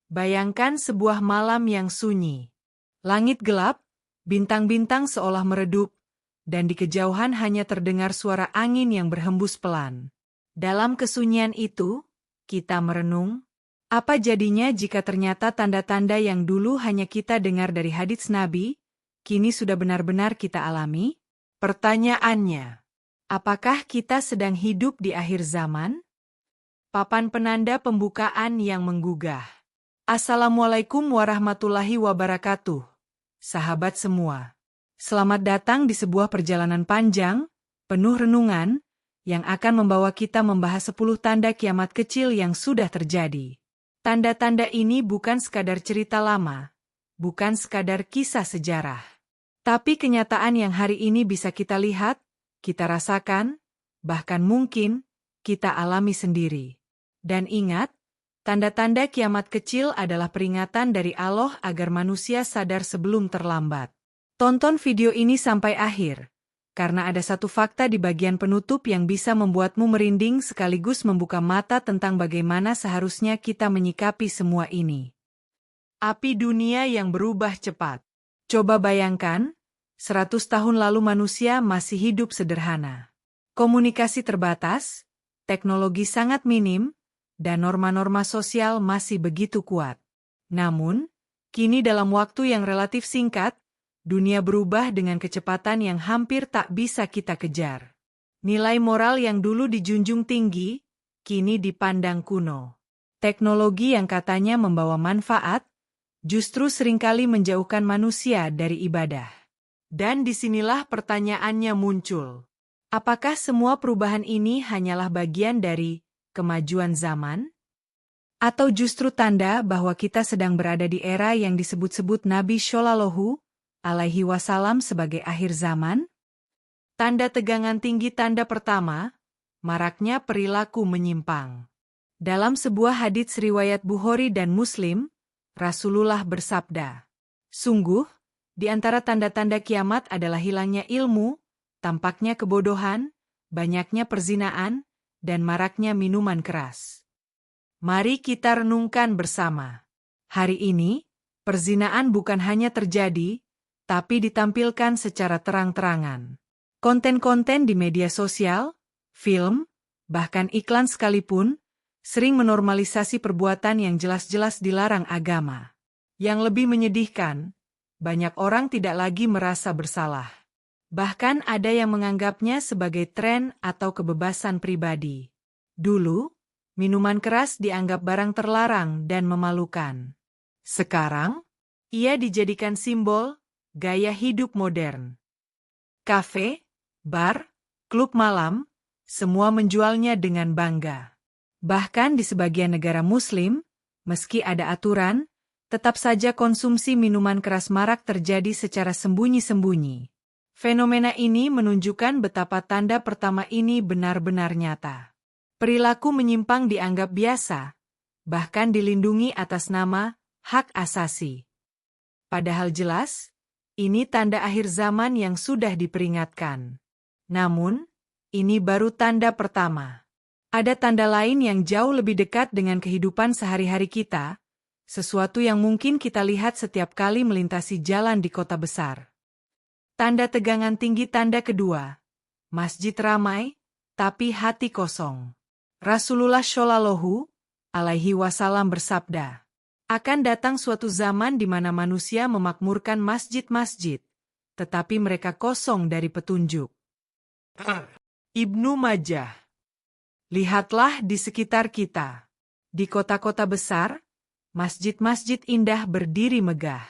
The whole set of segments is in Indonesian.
Bayangkan sebuah malam yang sunyi. Langit gelap, bintang-bintang seolah meredup, dan di kejauhan hanya terdengar suara angin yang berhembus pelan. Dalam kesunyian itu, kita merenung, apa jadinya jika ternyata tanda-tanda yang dulu hanya kita dengar dari hadits Nabi, kini sudah benar-benar kita alami? Pertanyaannya, apakah kita sedang hidup di akhir zaman? Papan penanda pembukaan yang menggugah. Assalamualaikum warahmatullahi wabarakatuh. Sahabat semua. Selamat datang di sebuah perjalanan panjang, penuh renungan, yang akan membawa kita membahas 10 tanda kiamat kecil yang sudah terjadi. Tanda-tanda ini bukan sekadar cerita lama, bukan sekadar kisah sejarah. Tapi kenyataan yang hari ini bisa kita lihat, kita rasakan, bahkan mungkin kita alami sendiri. Dan ingat, tanda-tanda kiamat kecil adalah peringatan dari Allah agar manusia sadar sebelum terlambat. Tonton video ini sampai akhir, karena ada satu fakta di bagian penutup yang bisa membuatmu merinding sekaligus membuka mata tentang bagaimana seharusnya kita menyikapi semua ini. Api dunia yang berubah cepat. Coba bayangkan, 100 tahun lalu manusia masih hidup sederhana. Komunikasi terbatas, teknologi sangat minim, dan norma-norma sosial masih begitu kuat. Namun, kini dalam waktu yang relatif singkat, dunia berubah dengan kecepatan yang hampir tak bisa kita kejar. Nilai moral yang dulu dijunjung tinggi, kini dipandang kuno. Teknologi yang katanya membawa manfaat, justru seringkali menjauhkan manusia dari ibadah. Dan disinilah pertanyaannya muncul. Apakah semua perubahan ini hanyalah bagian dari kemajuan zaman? Atau justru tanda bahwa kita sedang berada di era yang disebut-sebut Nabi Shallallahu Alaihi Wasallam sebagai akhir zaman? Tanda tegangan tinggi. Tanda pertama, maraknya perilaku menyimpang. Dalam sebuah hadits riwayat Bukhari dan Muslim, Rasulullah bersabda, "Sungguh, di antara tanda-tanda kiamat adalah hilangnya ilmu, tampaknya kebodohan, banyaknya perzinaan, dan maraknya minuman keras." Mari kita renungkan bersama. Hari ini, perzinaan bukan hanya terjadi, tapi ditampilkan secara terang-terangan. Konten-konten di media sosial, film, bahkan iklan sekalipun, sering menormalisasi perbuatan yang jelas-jelas dilarang agama. Yang lebih menyedihkan, banyak orang tidak lagi merasa bersalah. Bahkan ada yang menganggapnya sebagai tren atau kebebasan pribadi. Dulu, minuman keras dianggap barang terlarang dan memalukan. Sekarang, ia dijadikan simbol gaya hidup modern. Kafe, bar, klub malam, semua menjualnya dengan bangga. Bahkan di sebagian negara Muslim, meski ada aturan, tetap saja konsumsi minuman keras marak terjadi secara sembunyi-sembunyi. Fenomena ini menunjukkan betapa tanda pertama ini benar-benar nyata. Perilaku menyimpang dianggap biasa, bahkan dilindungi atas nama hak asasi. Padahal jelas, ini tanda akhir zaman yang sudah diperingatkan. Namun, ini baru tanda pertama. Ada tanda lain yang jauh lebih dekat dengan kehidupan sehari-hari kita, sesuatu yang mungkin kita lihat setiap kali melintasi jalan di kota besar. Tanda tegangan tinggi. Tanda kedua, masjid ramai, tapi hati kosong. Rasulullah Shallallahu Alaihi Wasallam bersabda, akan datang suatu zaman di mana manusia memakmurkan masjid-masjid, tetapi mereka kosong dari petunjuk. Ibnu Majah. Lihatlah di sekitar kita. Di kota-kota besar, masjid-masjid indah berdiri megah.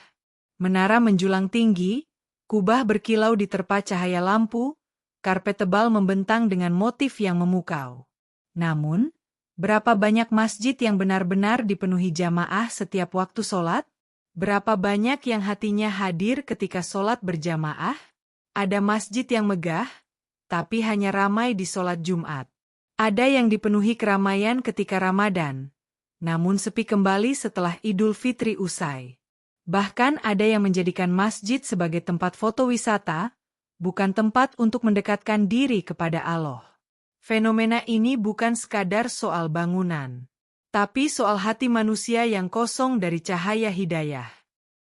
Menara menjulang tinggi, kubah berkilau diterpa cahaya lampu, karpet tebal membentang dengan motif yang memukau. Namun, berapa banyak masjid yang benar-benar dipenuhi jamaah setiap waktu sholat? Berapa banyak yang hatinya hadir ketika sholat berjamaah? Ada masjid yang megah, tapi hanya ramai di sholat Jumat. Ada yang dipenuhi keramaian ketika Ramadan, namun sepi kembali setelah Idul Fitri usai. Bahkan ada yang menjadikan masjid sebagai tempat foto wisata, bukan tempat untuk mendekatkan diri kepada Allah. Fenomena ini bukan sekadar soal bangunan, tapi soal hati manusia yang kosong dari cahaya hidayah.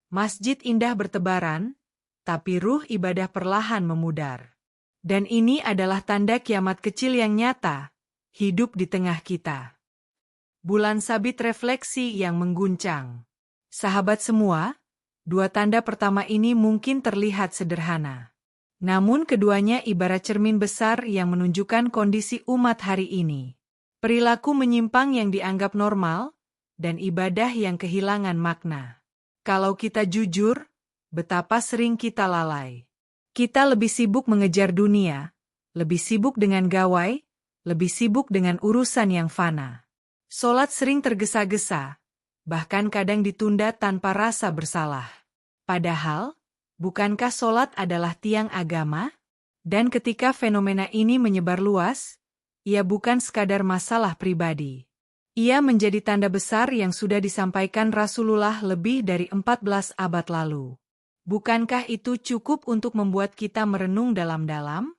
Masjid indah bertebaran, tapi ruh ibadah perlahan memudar. Dan ini adalah tanda kiamat kecil yang nyata, hidup di tengah kita. Bulan sabit refleksi yang mengguncang. Sahabat semua, dua tanda pertama ini mungkin terlihat sederhana. Namun keduanya ibarat cermin besar yang menunjukkan kondisi umat hari ini. Perilaku menyimpang yang dianggap normal, dan ibadah yang kehilangan makna. Kalau kita jujur, betapa sering kita lalai. Kita lebih sibuk mengejar dunia, lebih sibuk dengan gawai, lebih sibuk dengan urusan yang fana. Solat sering tergesa-gesa, bahkan kadang ditunda tanpa rasa bersalah. Padahal, bukankah solat adalah tiang agama? Dan ketika fenomena ini menyebar luas, ia bukan sekadar masalah pribadi. Ia menjadi tanda besar yang sudah disampaikan Rasulullah lebih dari 14 abad lalu. Bukankah itu cukup untuk membuat kita merenung dalam-dalam?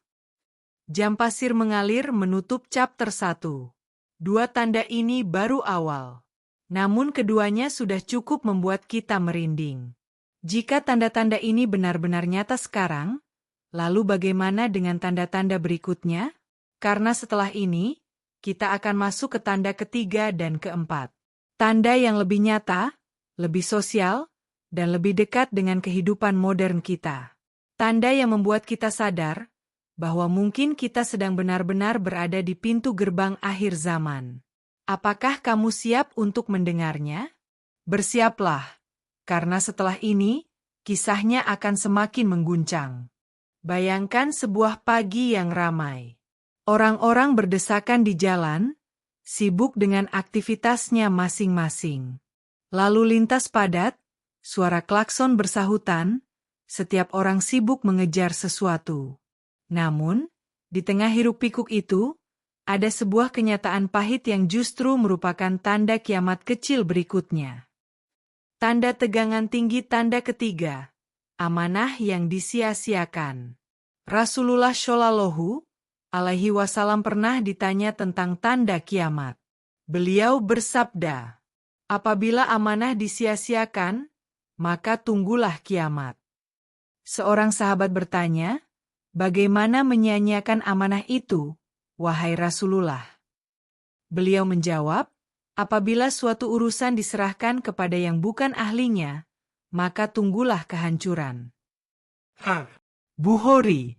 Jam pasir mengalir menutup chapter 1. Dua tanda ini baru awal. Namun keduanya sudah cukup membuat kita merinding. Jika tanda-tanda ini benar-benar nyata sekarang, lalu bagaimana dengan tanda-tanda berikutnya? Karena setelah ini, kita akan masuk ke tanda ketiga dan keempat. Tanda yang lebih nyata, lebih sosial, dan lebih dekat dengan kehidupan modern kita. Tanda yang membuat kita sadar bahwa mungkin kita sedang benar-benar berada di pintu gerbang akhir zaman. Apakah kamu siap untuk mendengarnya? Bersiaplah, karena setelah ini, kisahnya akan semakin mengguncang. Bayangkan sebuah pagi yang ramai. Orang-orang berdesakan di jalan, sibuk dengan aktivitasnya masing-masing. Lalu lintas padat, suara klakson bersahutan, setiap orang sibuk mengejar sesuatu. Namun, di tengah hiruk-pikuk itu, ada sebuah kenyataan pahit yang justru merupakan tanda kiamat kecil berikutnya. Tanda tegangan tinggi tanda ketiga, amanah yang disia-siakan. Rasulullah Shallallahu Alaihi Wasallam pernah ditanya tentang tanda kiamat. Beliau bersabda, apabila amanah disia-siakan, maka tunggulah kiamat. Seorang sahabat bertanya, bagaimana menyia-nyiakan amanah itu, wahai Rasulullah? Beliau menjawab, apabila suatu urusan diserahkan kepada yang bukan ahlinya, maka tunggulah kehancuran. Bukhari.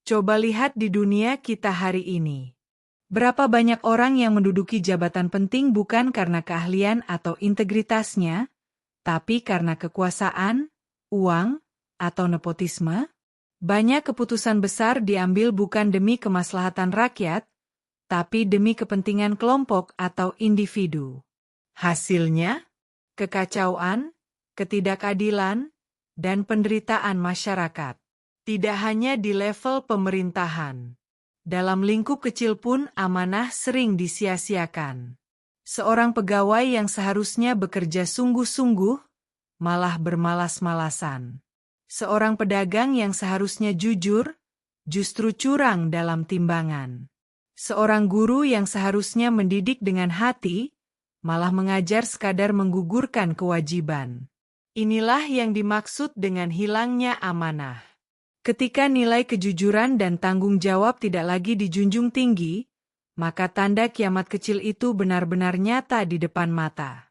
Coba lihat di dunia kita hari ini. Berapa banyak orang yang menduduki jabatan penting bukan karena keahlian atau integritasnya, tapi karena kekuasaan, uang, atau nepotisme? Banyak keputusan besar diambil bukan demi kemaslahatan rakyat, tapi demi kepentingan kelompok atau individu. Hasilnya, kekacauan, ketidakadilan, dan penderitaan masyarakat. Tidak hanya di level pemerintahan. Dalam lingkup kecil pun amanah sering disia-siakan. Seorang pegawai yang seharusnya bekerja sungguh-sungguh, malah bermalas-malasan. Seorang pedagang yang seharusnya jujur, justru curang dalam timbangan. Seorang guru yang seharusnya mendidik dengan hati, malah mengajar sekadar menggugurkan kewajiban. Inilah yang dimaksud dengan hilangnya amanah. Ketika nilai kejujuran dan tanggung jawab tidak lagi dijunjung tinggi, maka tanda kiamat kecil itu benar-benar nyata di depan mata.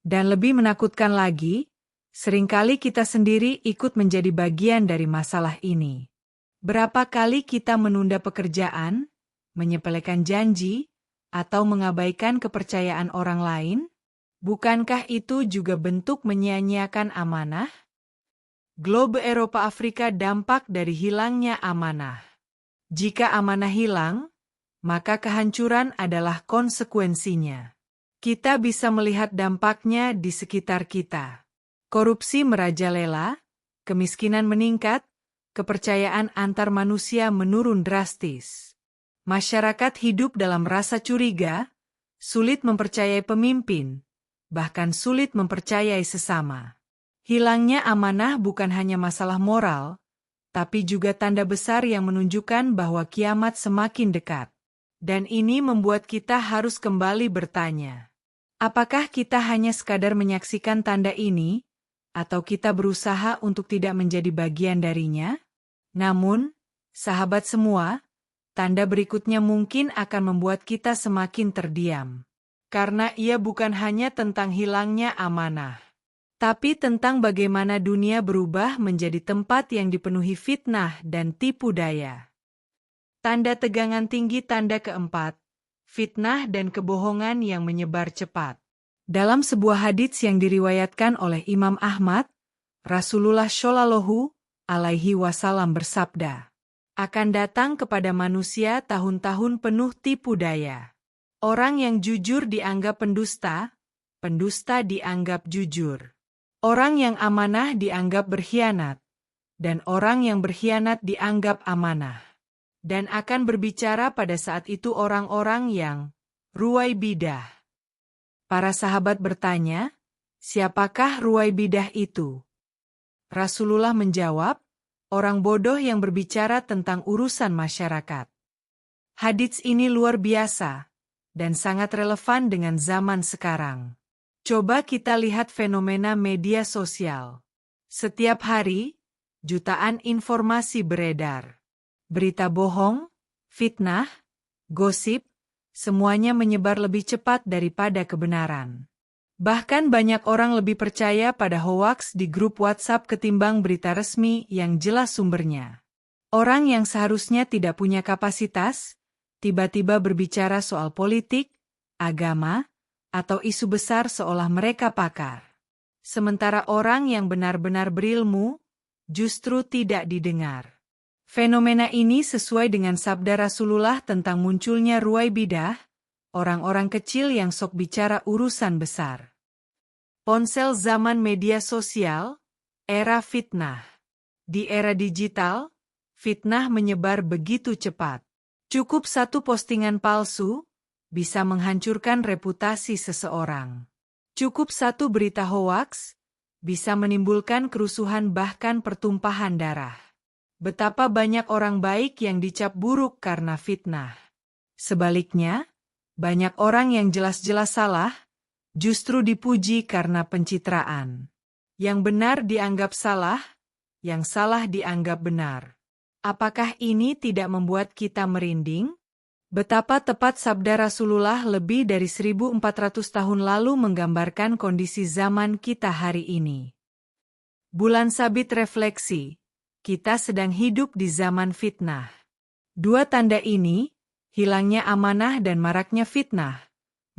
Dan lebih menakutkan lagi, seringkali kita sendiri ikut menjadi bagian dari masalah ini. Berapa kali kita menunda pekerjaan, menyepelekan janji, atau mengabaikan kepercayaan orang lain? Bukankah itu juga bentuk menyia-nyiakan amanah? Globe Eropa Afrika dampak dari hilangnya amanah. Jika amanah hilang, maka kehancuran adalah konsekuensinya. Kita bisa melihat dampaknya di sekitar kita. Korupsi merajalela, kemiskinan meningkat, kepercayaan antar manusia menurun drastis. Masyarakat hidup dalam rasa curiga, sulit mempercayai pemimpin, bahkan sulit mempercayai sesama. Hilangnya amanah bukan hanya masalah moral, tapi juga tanda besar yang menunjukkan bahwa kiamat semakin dekat. Dan ini membuat kita harus kembali bertanya, Apakah kita hanya sekadar menyaksikan tanda ini, atau kita berusaha untuk tidak menjadi bagian darinya? Namun, sahabat semua, tanda berikutnya mungkin akan membuat kita semakin terdiam. Karena ia bukan hanya tentang hilangnya amanah, tapi tentang bagaimana dunia berubah menjadi tempat yang dipenuhi fitnah dan tipu daya. Tanda tegangan tinggi tanda keempat, fitnah dan kebohongan yang menyebar cepat. Dalam sebuah hadits yang diriwayatkan oleh Imam Ahmad, Rasulullah Shallallahu alaihi wasallam bersabda, akan datang kepada manusia tahun-tahun penuh tipu daya. Orang yang jujur dianggap pendusta, pendusta dianggap jujur. Orang yang amanah dianggap berkhianat, dan orang yang berkhianat dianggap amanah. Dan akan berbicara pada saat itu orang-orang yang Ruwaibidah. Para sahabat bertanya, siapakah Ruwaibidah itu? Rasulullah menjawab, orang bodoh yang berbicara tentang urusan masyarakat. Hadits ini luar biasa dan sangat relevan dengan zaman sekarang. Coba kita lihat fenomena media sosial. Setiap hari, jutaan informasi beredar. Berita bohong, fitnah, gosip, semuanya menyebar lebih cepat daripada kebenaran. Bahkan banyak orang lebih percaya pada hoaks di grup WhatsApp ketimbang berita resmi yang jelas sumbernya. Orang yang seharusnya tidak punya kapasitas, tiba-tiba berbicara soal politik, agama, atau isu besar seolah mereka pakar. Sementara orang yang benar-benar berilmu, justru tidak didengar. Fenomena ini sesuai dengan sabda Rasulullah tentang munculnya Ruwaibidah, orang-orang kecil yang sok bicara urusan besar. Ponsel zaman media sosial, era fitnah. Di era digital, fitnah menyebar begitu cepat. Cukup satu postingan palsu, bisa menghancurkan reputasi seseorang. Cukup satu berita hoaks, bisa menimbulkan kerusuhan bahkan pertumpahan darah. Betapa banyak orang baik yang dicap buruk karena fitnah. Sebaliknya, banyak orang yang jelas-jelas salah, justru dipuji karena pencitraan. Yang benar dianggap salah, yang salah dianggap benar. Apakah ini tidak membuat kita merinding? Betapa tepat sabda Rasulullah lebih dari 1400 tahun lalu menggambarkan kondisi zaman kita hari ini. Bulan sabit refleksi. Kita sedang hidup di zaman fitnah. Dua tanda ini, hilangnya amanah dan maraknya fitnah,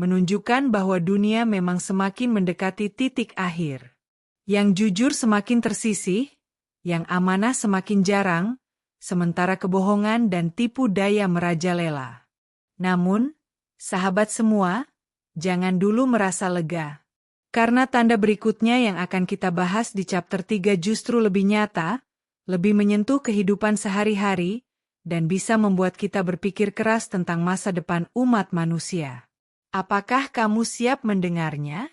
menunjukkan bahwa dunia memang semakin mendekati titik akhir. Yang jujur semakin tersisih, yang amanah semakin jarang, sementara kebohongan dan tipu daya merajalela. Namun, sahabat semua, jangan dulu merasa lega. Karena tanda berikutnya yang akan kita bahas di chapter 3 justru lebih nyata, lebih menyentuh kehidupan sehari-hari, dan bisa membuat kita berpikir keras tentang masa depan umat manusia. Apakah kamu siap mendengarnya?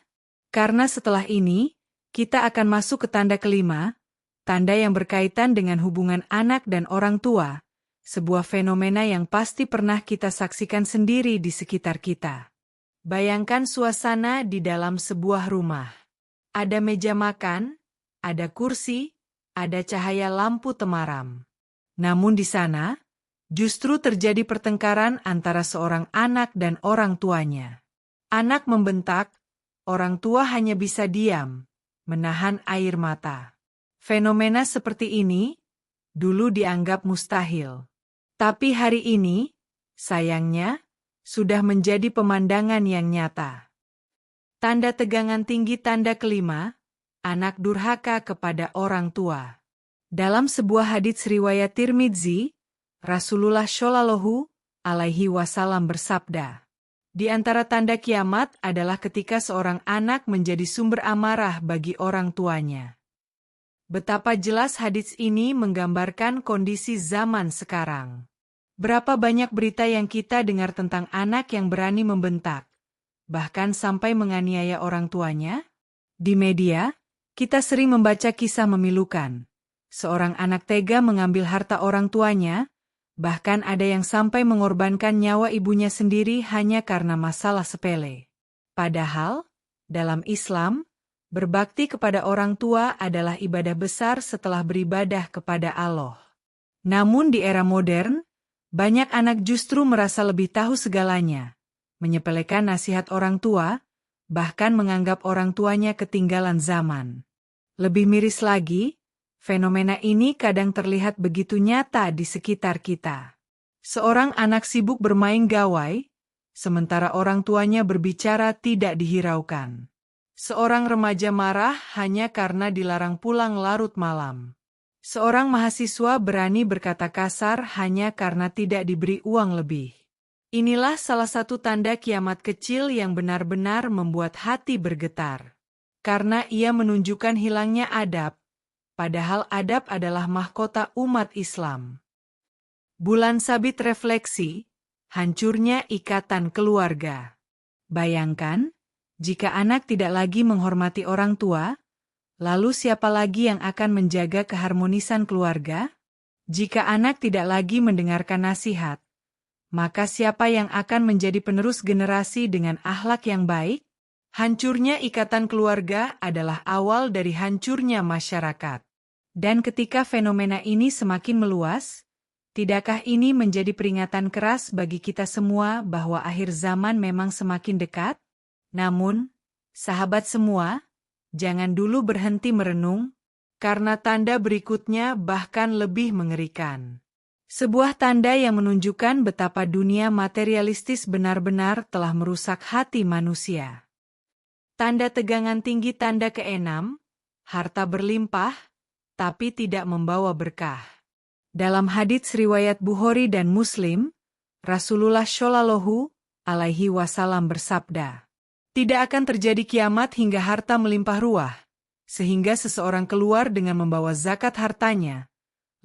Karena setelah ini, kita akan masuk ke tanda kelima, tanda yang berkaitan dengan hubungan anak dan orang tua, sebuah fenomena yang pasti pernah kita saksikan sendiri di sekitar kita. Bayangkan suasana di dalam sebuah rumah. Ada meja makan, ada kursi, ada cahaya lampu temaram. Namun di sana, justru terjadi pertengkaran antara seorang anak dan orang tuanya. Anak membentak, orang tua hanya bisa diam, menahan air mata. Fenomena seperti ini, dulu dianggap mustahil. Tapi hari ini, sayangnya, sudah menjadi pemandangan yang nyata. Tanda tegangan tinggi tanda kelima, anak durhaka kepada orang tua. Dalam sebuah hadits riwayat Tirmidzi, Rasulullah Shallallahu alaihi wasallam bersabda, di antara tanda kiamat adalah ketika seorang anak menjadi sumber amarah bagi orang tuanya. Betapa jelas hadits ini menggambarkan kondisi zaman sekarang. Berapa banyak berita yang kita dengar tentang anak yang berani membentak, bahkan sampai menganiaya orang tuanya? Di media, kita sering membaca kisah memilukan. Seorang anak tega mengambil harta orang tuanya, bahkan ada yang sampai mengorbankan nyawa ibunya sendiri hanya karena masalah sepele. Padahal, dalam Islam, berbakti kepada orang tua adalah ibadah besar setelah beribadah kepada Allah. Namun di era modern, banyak anak justru merasa lebih tahu segalanya, menyepelekan nasihat orang tua, bahkan menganggap orang tuanya ketinggalan zaman. Lebih miris lagi, fenomena ini kadang terlihat begitu nyata di sekitar kita. Seorang anak sibuk bermain gawai, sementara orang tuanya berbicara tidak dihiraukan. Seorang remaja marah hanya karena dilarang pulang larut malam. Seorang mahasiswa berani berkata kasar hanya karena tidak diberi uang lebih. Inilah salah satu tanda kiamat kecil yang benar-benar membuat hati bergetar. Karena ia menunjukkan hilangnya adab, padahal adab adalah mahkota umat Islam. Bulan sabit refleksi, hancurnya ikatan keluarga. Bayangkan, jika anak tidak lagi menghormati orang tua, lalu siapa lagi yang akan menjaga keharmonisan keluarga? Jika anak tidak lagi mendengarkan nasihat, maka siapa yang akan menjadi penerus generasi dengan akhlak yang baik? Hancurnya ikatan keluarga adalah awal dari hancurnya masyarakat. Dan ketika fenomena ini semakin meluas, tidakkah ini menjadi peringatan keras bagi kita semua bahwa akhir zaman memang semakin dekat? Namun, sahabat semua, jangan dulu berhenti merenung, karena tanda berikutnya bahkan lebih mengerikan. Sebuah tanda yang menunjukkan betapa dunia materialistis benar-benar telah merusak hati manusia. Tanda tegangan tinggi tanda ke-6, harta berlimpah, tapi tidak membawa berkah. Dalam hadits riwayat Bukhari dan Muslim, Rasulullah Shallallahu alaihi wasallam bersabda, "Tidak akan terjadi kiamat hingga harta melimpah ruah, sehingga seseorang keluar dengan membawa zakat hartanya,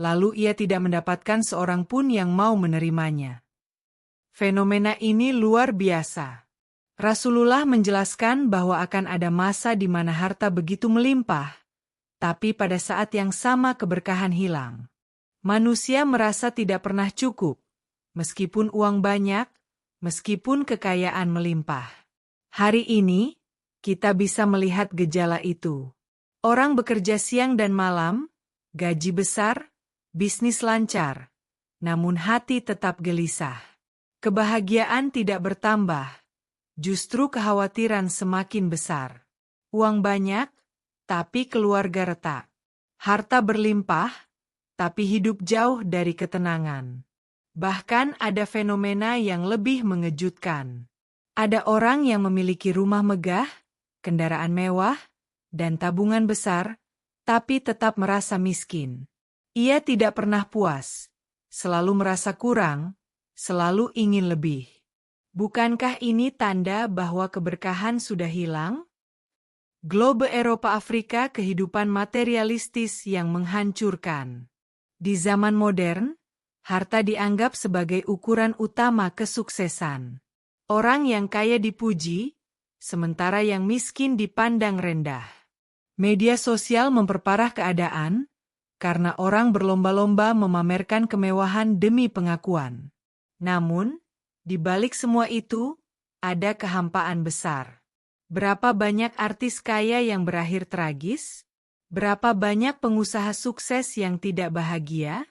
lalu ia tidak mendapatkan seorang pun yang mau menerimanya." Fenomena ini luar biasa. Rasulullah menjelaskan bahwa akan ada masa di mana harta begitu melimpah, tapi pada saat yang sama keberkahan hilang. Manusia merasa tidak pernah cukup, meskipun uang banyak, meskipun kekayaan melimpah. Hari ini, kita bisa melihat gejala itu. Orang bekerja siang dan malam, gaji besar, bisnis lancar, namun hati tetap gelisah. Kebahagiaan tidak bertambah, justru kekhawatiran semakin besar. Uang banyak, tapi keluarga retak. Harta berlimpah, tapi hidup jauh dari ketenangan. Bahkan ada fenomena yang lebih mengejutkan. Ada orang yang memiliki rumah megah, kendaraan mewah, dan tabungan besar, tapi tetap merasa miskin. Ia tidak pernah puas, selalu merasa kurang, selalu ingin lebih. Bukankah ini tanda bahwa keberkahan sudah hilang? Globe Eropa Afrika kehidupan materialistis yang menghancurkan. Di zaman modern, harta dianggap sebagai ukuran utama kesuksesan. Orang yang kaya dipuji, sementara yang miskin dipandang rendah. Media sosial memperparah keadaan, karena orang berlomba-lomba memamerkan kemewahan demi pengakuan. Namun, di balik semua itu, ada kehampaan besar. Berapa banyak artis kaya yang berakhir tragis? Berapa banyak pengusaha sukses yang tidak bahagia?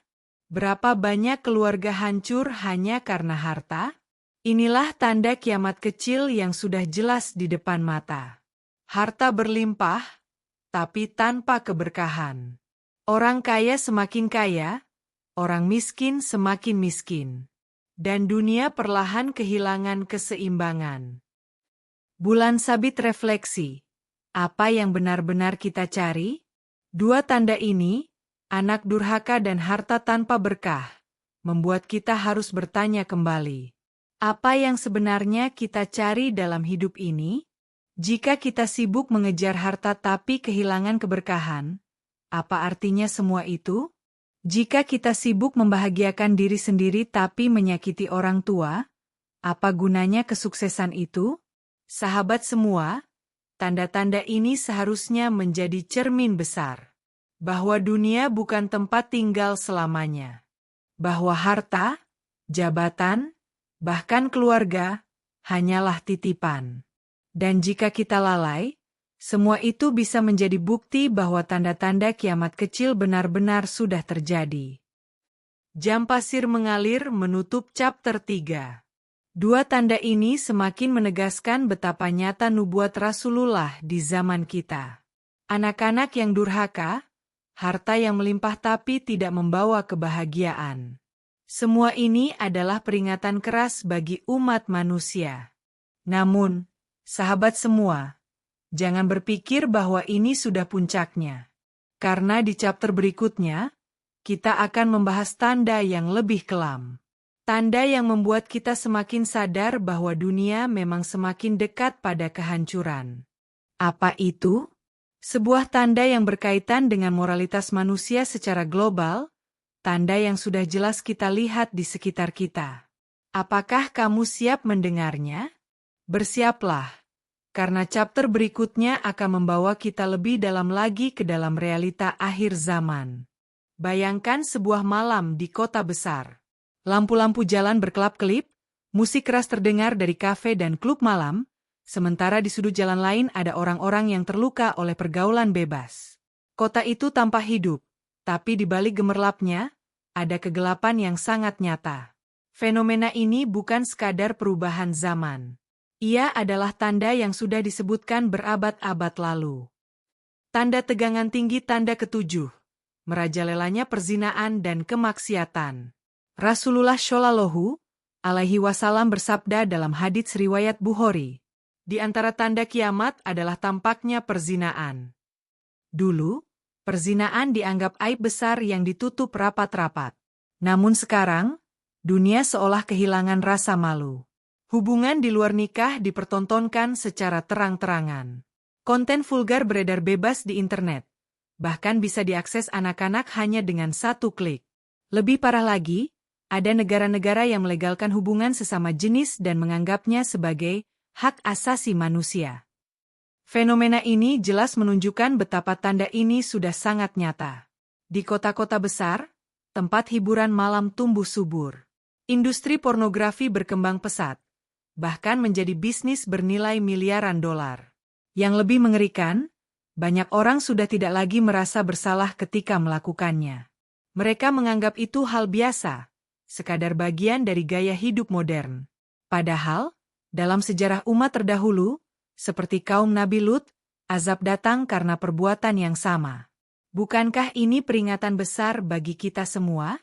Berapa banyak keluarga hancur hanya karena harta? Inilah tanda kiamat kecil yang sudah jelas di depan mata. Harta berlimpah, tapi tanpa keberkahan. Orang kaya semakin kaya, orang miskin semakin miskin. Dan dunia perlahan kehilangan keseimbangan. Bulan sabit refleksi. Apa yang benar-benar kita cari? Dua tanda ini, anak durhaka dan harta tanpa berkah, membuat kita harus bertanya kembali. Apa yang sebenarnya kita cari dalam hidup ini? Jika kita sibuk mengejar harta tapi kehilangan keberkahan, apa artinya semua itu? Jika kita sibuk membahagiakan diri sendiri tapi menyakiti orang tua, apa gunanya kesuksesan itu? Sahabat semua, tanda-tanda ini seharusnya menjadi cermin besar. Bahwa dunia bukan tempat tinggal selamanya. Bahwa harta, jabatan, bahkan keluarga, hanyalah titipan. Dan jika kita lalai, semua itu bisa menjadi bukti bahwa tanda-tanda kiamat kecil benar-benar sudah terjadi. Jam pasir mengalir menutup chapter 3. Dua tanda ini semakin menegaskan betapa nyata nubuat Rasulullah di zaman kita. Anak-anak yang durhaka, harta yang melimpah tapi tidak membawa kebahagiaan. Semua ini adalah peringatan keras bagi umat manusia. Namun, sahabat semua, jangan berpikir bahwa ini sudah puncaknya. Karena di chapter berikutnya, kita akan membahas tanda yang lebih kelam. Tanda yang membuat kita semakin sadar bahwa dunia memang semakin dekat pada kehancuran. Apa itu? Sebuah tanda yang berkaitan dengan moralitas manusia secara global, tanda yang sudah jelas kita lihat di sekitar kita. Apakah kamu siap mendengarnya? Bersiaplah, karena chapter berikutnya akan membawa kita lebih dalam lagi ke dalam realita akhir zaman. Bayangkan sebuah malam di kota besar. Lampu-lampu jalan berkelap-kelip, musik keras terdengar dari kafe dan klub malam, sementara di sudut jalan lain ada orang-orang yang terluka oleh pergaulan bebas. Kota itu tampak hidup, tapi di balik gemerlapnya, ada kegelapan yang sangat nyata. Fenomena ini bukan sekadar perubahan zaman. Ia adalah tanda yang sudah disebutkan berabad-abad lalu. Tanda tegangan tinggi tanda ketujuh, merajalelanya perzinaan dan kemaksiatan. Rasulullah Shallallahu alaihi wasallam bersabda dalam hadits riwayat Bukhari, di antara tanda kiamat adalah tampaknya perzinaan. Dulu, perzinaan dianggap aib besar yang ditutup rapat-rapat. Namun sekarang, dunia seolah kehilangan rasa malu. Hubungan di luar nikah dipertontonkan secara terang-terangan. Konten vulgar beredar bebas di internet. Bahkan bisa diakses anak-anak hanya dengan satu klik. Lebih parah lagi, ada negara-negara yang melegalkan hubungan sesama jenis dan menganggapnya sebagai hak asasi manusia. Fenomena ini jelas menunjukkan betapa tanda ini sudah sangat nyata. Di kota-kota besar, tempat hiburan malam tumbuh subur. Industri pornografi berkembang pesat, bahkan menjadi bisnis bernilai miliaran dolar. Yang lebih mengerikan, banyak orang sudah tidak lagi merasa bersalah ketika melakukannya. Mereka menganggap itu hal biasa, sekadar bagian dari gaya hidup modern. Padahal, dalam sejarah umat terdahulu, seperti kaum Nabi Lut, azab datang karena perbuatan yang sama. Bukankah ini peringatan besar bagi kita semua?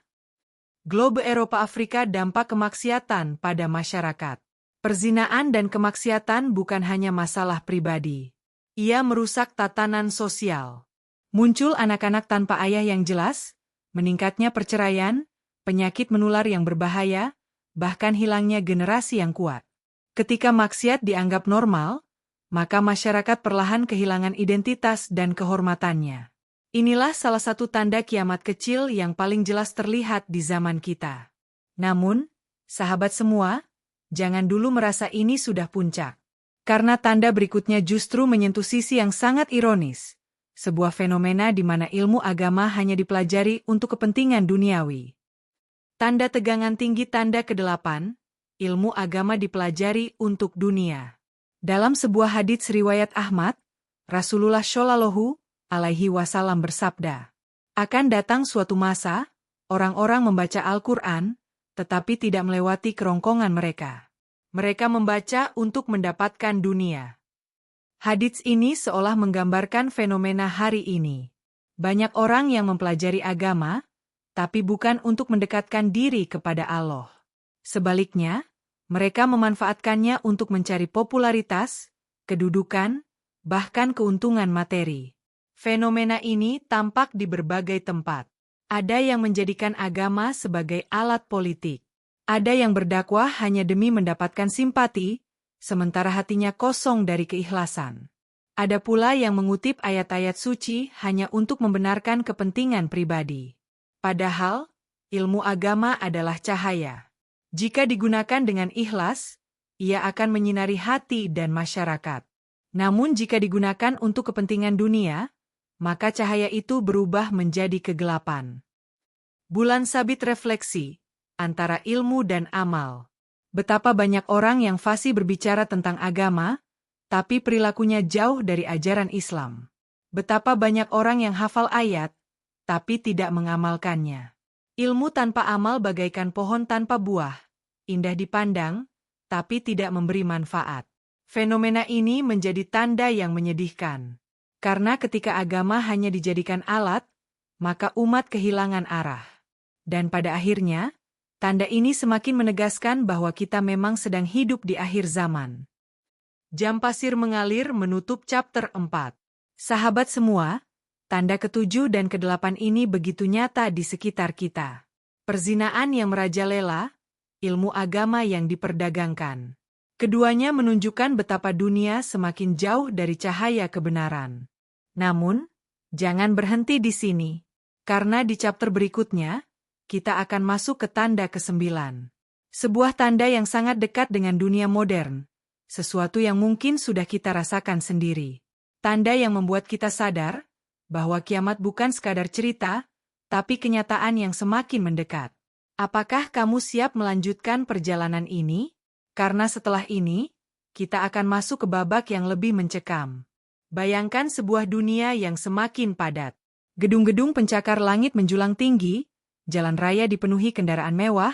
Globe Eropa Afrika dampak kemaksiatan pada masyarakat. Perzinaan dan kemaksiatan bukan hanya masalah pribadi. Ia merusak tatanan sosial. Muncul anak-anak tanpa ayah yang jelas, meningkatnya perceraian, penyakit menular yang berbahaya, bahkan hilangnya generasi yang kuat. Ketika maksiat dianggap normal, maka masyarakat perlahan kehilangan identitas dan kehormatannya. Inilah salah satu tanda kiamat kecil yang paling jelas terlihat di zaman kita. Namun, sahabat semua, jangan dulu merasa ini sudah puncak. Karena tanda berikutnya justru menyentuh sisi yang sangat ironis. Sebuah fenomena di mana ilmu agama hanya dipelajari untuk kepentingan duniawi. Tanda tegangan tinggi tanda ke-8, ilmu agama dipelajari untuk dunia. Dalam sebuah hadits riwayat Ahmad, Rasulullah Shallallahu alaihi wasallam bersabda, akan datang suatu masa, orang-orang membaca Al-Quran, tetapi tidak melewati kerongkongan mereka. Mereka membaca untuk mendapatkan dunia. Hadits ini seolah menggambarkan fenomena hari ini. Banyak orang yang mempelajari agama, tapi bukan untuk mendekatkan diri kepada Allah. Sebaliknya, mereka memanfaatkannya untuk mencari popularitas, kedudukan, bahkan keuntungan materi. Fenomena ini tampak di berbagai tempat. Ada yang menjadikan agama sebagai alat politik. Ada yang berdakwah hanya demi mendapatkan simpati, sementara hatinya kosong dari keikhlasan. Ada pula yang mengutip ayat-ayat suci hanya untuk membenarkan kepentingan pribadi. Padahal, ilmu agama adalah cahaya. Jika digunakan dengan ikhlas, ia akan menyinari hati dan masyarakat. Namun jika digunakan untuk kepentingan dunia, maka cahaya itu berubah menjadi kegelapan. Bulan sabit refleksi antara ilmu dan amal. Betapa banyak orang yang fasih berbicara tentang agama, tapi perilakunya jauh dari ajaran Islam. Betapa banyak orang yang hafal ayat, tapi tidak mengamalkannya. Ilmu tanpa amal bagaikan pohon tanpa buah, indah dipandang, tapi tidak memberi manfaat. Fenomena ini menjadi tanda yang menyedihkan. Karena ketika agama hanya dijadikan alat, maka umat kehilangan arah. Dan pada akhirnya, tanda ini semakin menegaskan bahwa kita memang sedang hidup di akhir zaman. Jam pasir mengalir menutup chapter 4. Sahabat semua, tanda ke-7 dan ke-8 ini begitu nyata di sekitar kita. Perzinaan yang merajalela, ilmu agama yang diperdagangkan. Keduanya menunjukkan betapa dunia semakin jauh dari cahaya kebenaran. Namun, jangan berhenti di sini. Karena di chapter berikutnya, kita akan masuk ke tanda ke-9. Sebuah tanda yang sangat dekat dengan dunia modern. Sesuatu yang mungkin sudah kita rasakan sendiri. Tanda yang membuat kita sadar bahwa kiamat bukan sekadar cerita, tapi kenyataan yang semakin mendekat. Apakah kamu siap melanjutkan perjalanan ini? Karena setelah ini, kita akan masuk ke babak yang lebih mencekam. Bayangkan sebuah dunia yang semakin padat. Gedung-gedung pencakar langit menjulang tinggi, jalan raya dipenuhi kendaraan mewah,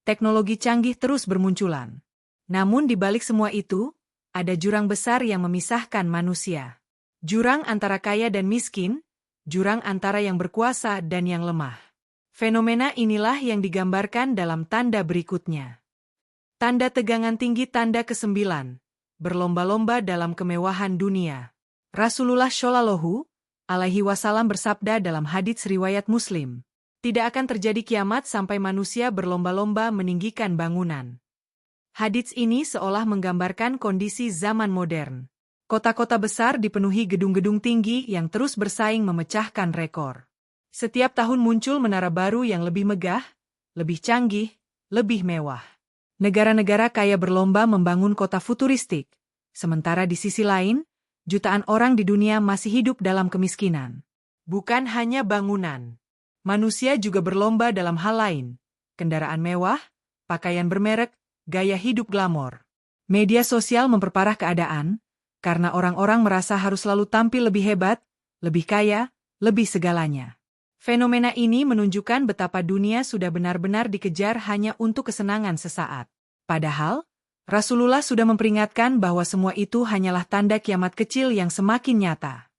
teknologi canggih terus bermunculan. Namun di balik semua itu, ada jurang besar yang memisahkan manusia. Jurang antara kaya dan miskin, jurang antara yang berkuasa dan yang lemah. Fenomena inilah yang digambarkan dalam tanda berikutnya. Tanda tegangan tinggi tanda ke-9, berlomba-lomba dalam kemewahan dunia. Rasulullah Shallallahu alaihi wasallam bersabda dalam hadits riwayat Muslim, tidak akan terjadi kiamat sampai manusia berlomba-lomba meninggikan bangunan. Hadits ini seolah menggambarkan kondisi zaman modern. Kota-kota besar dipenuhi gedung-gedung tinggi yang terus bersaing memecahkan rekor. Setiap tahun muncul menara baru yang lebih megah, lebih canggih, lebih mewah. Negara-negara kaya berlomba membangun kota futuristik, sementara di sisi lain, jutaan orang di dunia masih hidup dalam kemiskinan. Bukan hanya bangunan. Manusia juga berlomba dalam hal lain. Kendaraan mewah, pakaian bermerek, gaya hidup glamor. Media sosial memperparah keadaan, karena orang-orang merasa harus selalu tampil lebih hebat, lebih kaya, lebih segalanya. Fenomena ini menunjukkan betapa dunia sudah benar-benar dikejar hanya untuk kesenangan sesaat. Padahal, Rasulullah sudah memperingatkan bahwa semua itu hanyalah tanda kiamat kecil yang semakin nyata.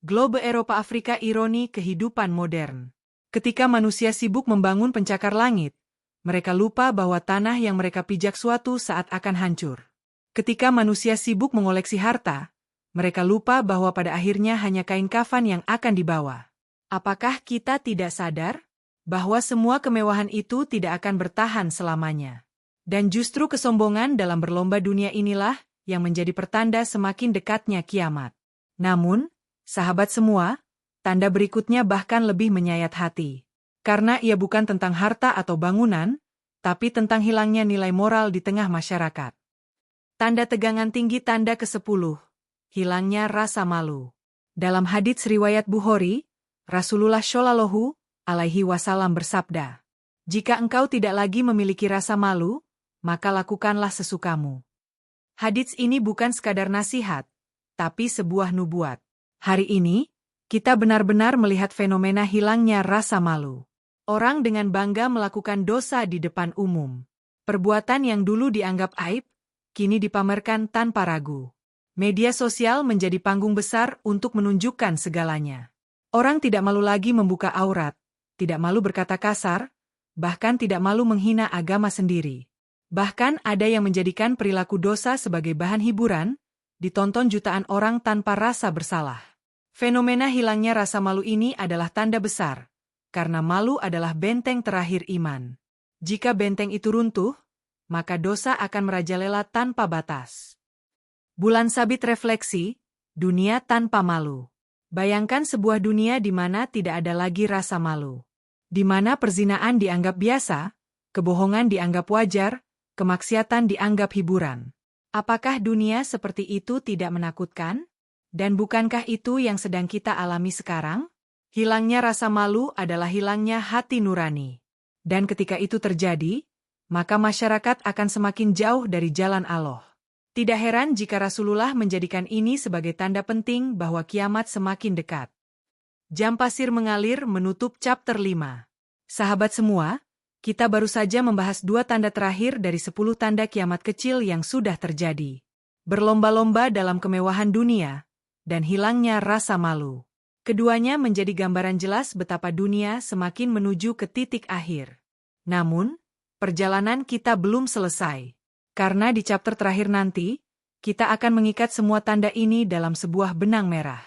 Globe Eropa Afrika ironi kehidupan modern. Ketika manusia sibuk membangun pencakar langit, mereka lupa bahwa tanah yang mereka pijak suatu saat akan hancur. Ketika manusia sibuk mengoleksi harta, mereka lupa bahwa pada akhirnya hanya kain kafan yang akan dibawa. Apakah kita tidak sadar bahwa semua kemewahan itu tidak akan bertahan selamanya? Dan justru kesombongan dalam berlomba dunia inilah yang menjadi pertanda semakin dekatnya kiamat. Namun, sahabat semua, tanda berikutnya bahkan lebih menyayat hati. Karena ia bukan tentang harta atau bangunan, tapi tentang hilangnya nilai moral di tengah masyarakat. Tanda tegangan tinggi tanda ke-10, hilangnya rasa malu. Dalam hadits riwayat Bukhari, Rasulullah Shallallahu alaihi wasallam bersabda, "Jika engkau tidak lagi memiliki rasa malu, maka lakukanlah sesukamu." Hadits ini bukan sekadar nasihat, tapi sebuah nubuat. Hari ini, kita benar-benar melihat fenomena hilangnya rasa malu. Orang dengan bangga melakukan dosa di depan umum. Perbuatan yang dulu dianggap aib, kini dipamerkan tanpa ragu. Media sosial menjadi panggung besar untuk menunjukkan segalanya. Orang tidak malu lagi membuka aurat, tidak malu berkata kasar, bahkan tidak malu menghina agama sendiri. Bahkan ada yang menjadikan perilaku dosa sebagai bahan hiburan, ditonton jutaan orang tanpa rasa bersalah. Fenomena hilangnya rasa malu ini adalah tanda besar, karena malu adalah benteng terakhir iman. Jika benteng itu runtuh, maka dosa akan merajalela tanpa batas. Bulan sabit refleksi, dunia tanpa malu. Bayangkan sebuah dunia di mana tidak ada lagi rasa malu. Di mana perzinaan dianggap biasa, kebohongan dianggap wajar, kemaksiatan dianggap hiburan. Apakah dunia seperti itu tidak menakutkan? Dan bukankah itu yang sedang kita alami sekarang? Hilangnya rasa malu adalah hilangnya hati nurani. Dan ketika itu terjadi, maka masyarakat akan semakin jauh dari jalan Allah. Tidak heran jika Rasulullah menjadikan ini sebagai tanda penting bahwa kiamat semakin dekat. Jam pasir mengalir menutup chapter 5. Sahabat semua, kita baru saja membahas 2 tanda terakhir dari 10 tanda kiamat kecil yang sudah terjadi. Berlomba-lomba dalam kemewahan dunia, dan hilangnya rasa malu. Keduanya menjadi gambaran jelas betapa dunia semakin menuju ke titik akhir. Namun, perjalanan kita belum selesai. Karena di chapter terakhir nanti, kita akan mengikat semua tanda ini dalam sebuah benang merah.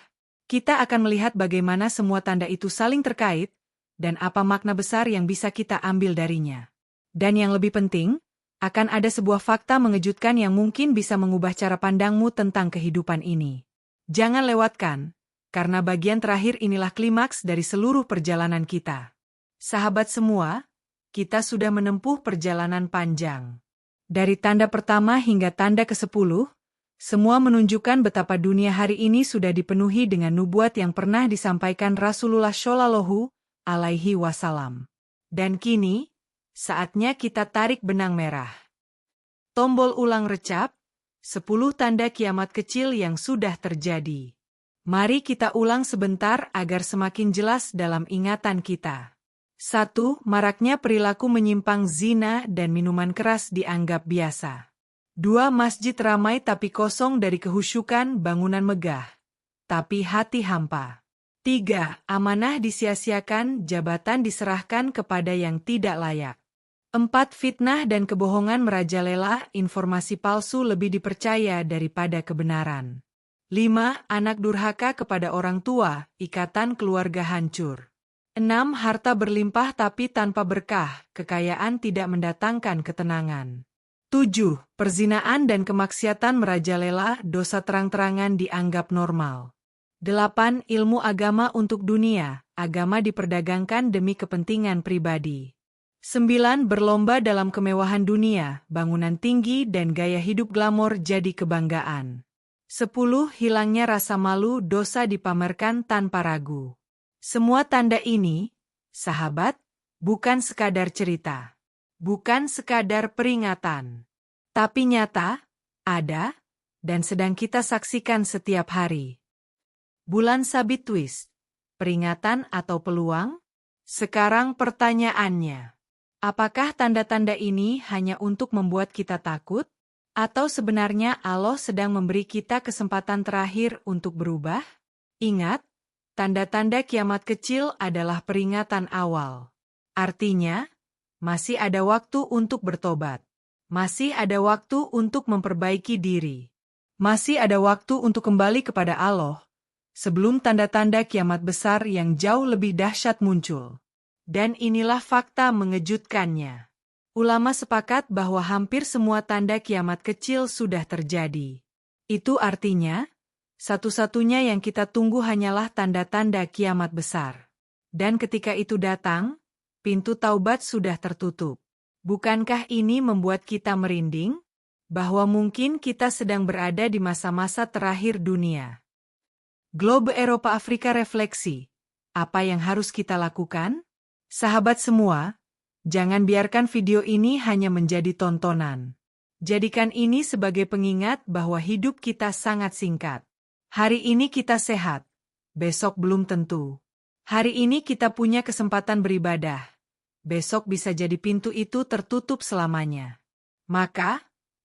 Kita akan melihat bagaimana semua tanda itu saling terkait, dan apa makna besar yang bisa kita ambil darinya. Dan yang lebih penting, akan ada sebuah fakta mengejutkan yang mungkin bisa mengubah cara pandangmu tentang kehidupan ini. Jangan lewatkan, karena bagian terakhir inilah klimaks dari seluruh perjalanan kita. Sahabat semua, kita sudah menempuh perjalanan panjang. Dari tanda pertama hingga tanda ke-10, semua menunjukkan betapa dunia hari ini sudah dipenuhi dengan nubuat yang pernah disampaikan Rasulullah Shallallahu Alaihi Wasallam. Dan kini, saatnya kita tarik benang merah. Tombol ulang recap, 10 tanda kiamat kecil yang sudah terjadi. Mari kita ulang sebentar agar semakin jelas dalam ingatan kita. 1. Maraknya perilaku menyimpang zina dan minuman keras dianggap biasa. 2. Masjid ramai tapi kosong dari kehusyukan, bangunan megah, tapi hati hampa. 3. Amanah disia-siakan, jabatan diserahkan kepada yang tidak layak. 4. Fitnah dan kebohongan merajalela, informasi palsu lebih dipercaya daripada kebenaran. 5. Anak durhaka kepada orang tua, ikatan keluarga hancur. 6. Harta berlimpah tapi tanpa berkah, kekayaan tidak mendatangkan ketenangan. 7. Perzinaan dan kemaksiatan merajalela, dosa terang-terangan dianggap normal. 8. Ilmu agama untuk dunia, agama diperdagangkan demi kepentingan pribadi. 9. Berlomba dalam kemewahan dunia, bangunan tinggi dan gaya hidup glamor jadi kebanggaan. 10. Hilangnya rasa malu, dosa dipamerkan tanpa ragu. Semua tanda ini, sahabat, bukan sekadar cerita. Bukan sekadar peringatan. Tapi nyata, ada, dan sedang kita saksikan setiap hari. Bulan sabit twist. Peringatan atau peluang? Sekarang pertanyaannya. Apakah tanda-tanda ini hanya untuk membuat kita takut? Atau sebenarnya Allah sedang memberi kita kesempatan terakhir untuk berubah? Ingat, tanda-tanda kiamat kecil adalah peringatan awal. Artinya, masih ada waktu untuk bertobat. Masih ada waktu untuk memperbaiki diri. Masih ada waktu untuk kembali kepada Allah, sebelum tanda-tanda kiamat besar yang jauh lebih dahsyat muncul. Dan inilah fakta mengejutkannya. Ulama sepakat bahwa hampir semua tanda kiamat kecil sudah terjadi. Itu artinya, satu-satunya yang kita tunggu hanyalah tanda-tanda kiamat besar. Dan ketika itu datang, pintu taubat sudah tertutup. Bukankah ini membuat kita merinding? Bahwa mungkin kita sedang berada di masa-masa terakhir dunia. Globe Eropa Afrika Refleksi. Apa yang harus kita lakukan? Sahabat semua, jangan biarkan video ini hanya menjadi tontonan. Jadikan ini sebagai pengingat bahwa hidup kita sangat singkat. Hari ini kita sehat, besok belum tentu. Hari ini kita punya kesempatan beribadah. Besok bisa jadi pintu itu tertutup selamanya. Maka,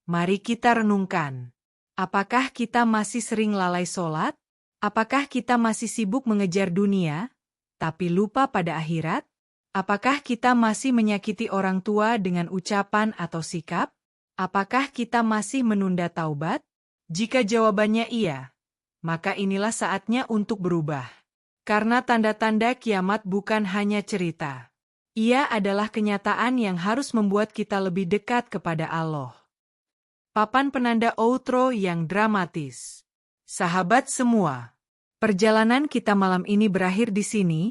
mari kita renungkan. Apakah kita masih sering lalai sholat? Apakah kita masih sibuk mengejar dunia, tapi lupa pada akhirat? Apakah kita masih menyakiti orang tua dengan ucapan atau sikap? Apakah kita masih menunda taubat? Jika jawabannya iya, maka inilah saatnya untuk berubah. Karena tanda-tanda kiamat bukan hanya cerita. Ia adalah kenyataan yang harus membuat kita lebih dekat kepada Allah. Papan penanda outro yang dramatis. Sahabat semua, perjalanan kita malam ini berakhir di sini,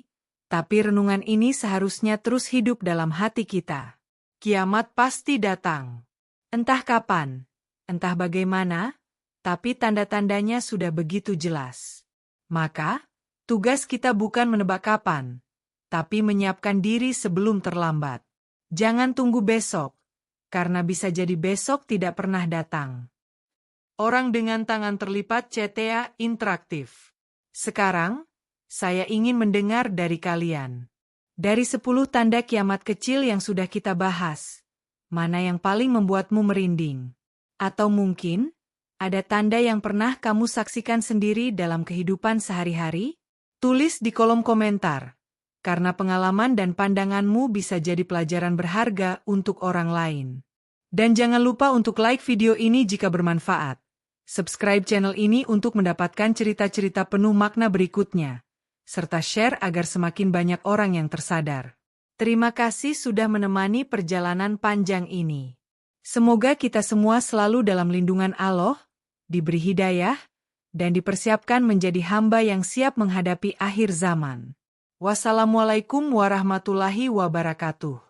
tapi renungan ini seharusnya terus hidup dalam hati kita. Kiamat pasti datang. Entah kapan, entah bagaimana, tapi tanda-tandanya sudah begitu jelas. Maka, tugas kita bukan menebak kapan, tapi menyiapkan diri sebelum terlambat. Jangan tunggu besok, karena bisa jadi besok tidak pernah datang. Orang dengan tangan terlipat CTA interaktif. Sekarang, saya ingin mendengar dari kalian. Dari 10 tanda kiamat kecil yang sudah kita bahas, mana yang paling membuatmu merinding? Atau mungkin, ada tanda yang pernah kamu saksikan sendiri dalam kehidupan sehari-hari? Tulis di kolom komentar, karena pengalaman dan pandanganmu bisa jadi pelajaran berharga untuk orang lain. Dan jangan lupa untuk like video ini jika bermanfaat. Subscribe channel ini untuk mendapatkan cerita-cerita penuh makna berikutnya, serta share agar semakin banyak orang yang tersadar. Terima kasih sudah menemani perjalanan panjang ini. Semoga kita semua selalu dalam lindungan Allah, diberi hidayah, dan dipersiapkan menjadi hamba yang siap menghadapi akhir zaman. Wassalamualaikum warahmatullahi wabarakatuh.